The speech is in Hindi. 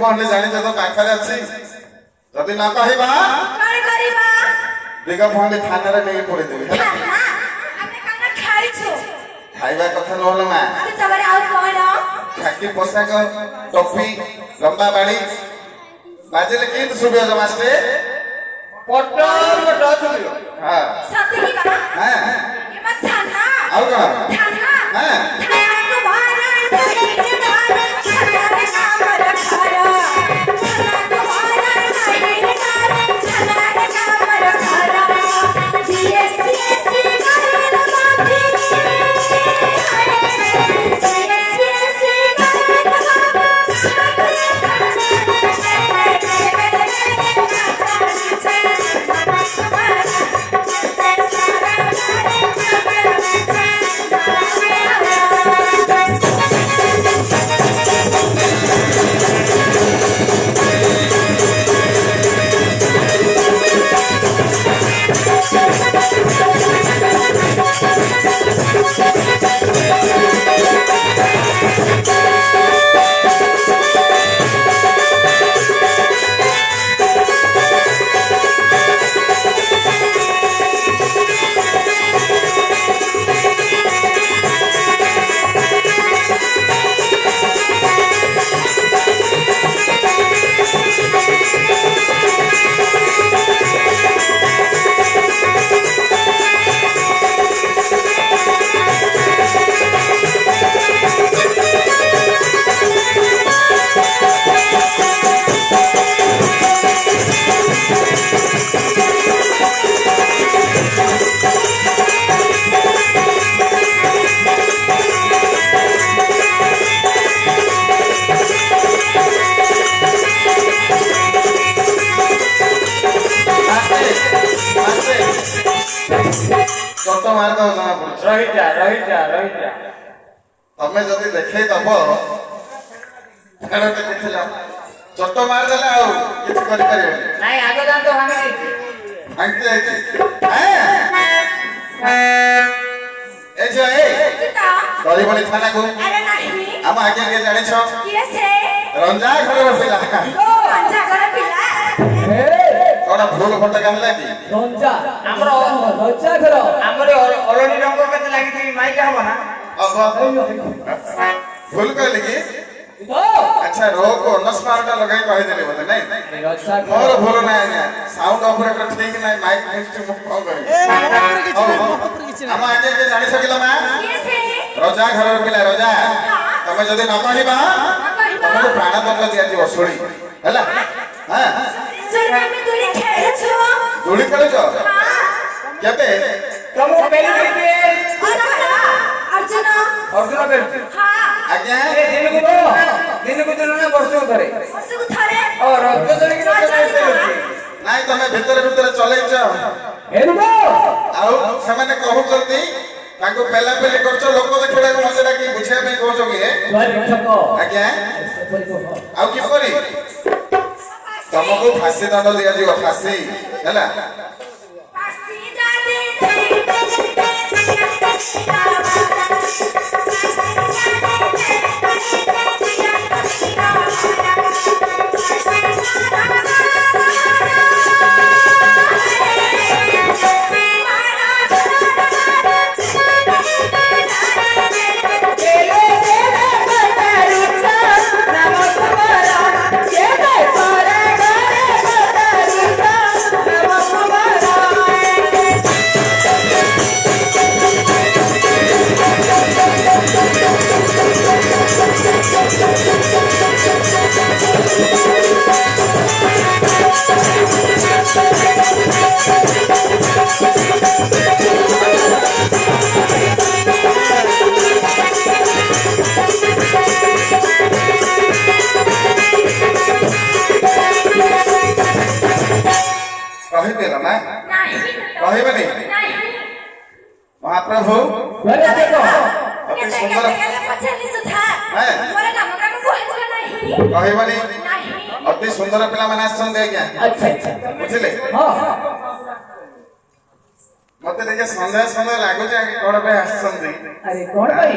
कहले जानि त पाखरे अछि जदि न कहिबा काय करिबा दिगा भंडे थाना रे नै पड़े देबे थाना हमने खाना खाइছো खाइबा कथा नहले मा अरे तबरे आउ कोन खाकी पोशाक टोपी लंबा बाड़ी बाजेले केत सुबियो जमास्ते पट्टर सुबियो हां सत्य की बा हां ये मत थाना आउ का थाना हां थाना को बाहर नहीं थाना नाम रखारा थाना को बाहर नहीं थाना नाम रखारा सीएससी करेल माफी सीएससी कत मार दो जमा पड़ रही जा तमे जदि देखै दबो हेडे देखिला चट मार देला आ किछ करि परिबो नहीं आगे जान तो भागे भांगते आइते ए जे ए किता गरीबनी थाना को अरे नहीं हम आगे के जानि छ किए से रंजा घरे बसिला ओ अंजा कर पिला कोना भूल फट कहला की रंजा हमरो रंजा घर हमरे ऑलरेडी रंग कते लागि थी माइक हबो ना अब भूल कहले की अच्छा रोक नस्मारटा लगाई कहि देले बते नहीं रंजा मोर भूल ना आज्ञा साउंड ऑपरेटर ठीक नहीं माइक नेक्स्ट मु कॉल करी हम आगे के जानि सकिला मा किए से रजा घर पिला रजा तमे जदि न कहिबा तमे प्राण दंड दिया जी असुड़ी हैला हां सुन में दूरी खेल छो दूली खेल छ केबे तुम पहले के अर्जुन अर्जुन बेल हां आज्ञा दिन को तो ना वर्ष करे असु थारे और रज जड़ी के नाही तमे भीतर भीतर चलै छ हेलो आउ समाने कहू जल्दी ताको पहला पहले करछ लोक देखडा को मजडा की बुझे में कहू जोगे आज्ञा आउ की करी तमको फांसी दंड दिया जी फांसी हैला फांसी जा दे कहबे ना नहीं कहबे नहीं नहीं महाप्रभु अरे देखो अति सुंदर पछली सुधा हैं मोरे नाम का कहछ नहीं कहबे नहीं नहीं अति सुंदर पिला माने आछन दे क्या अच्छा अच्छा बुझले हां मते देखे संदेह संदेह लागो जे कोड पे आछन दे अरे कौन भाई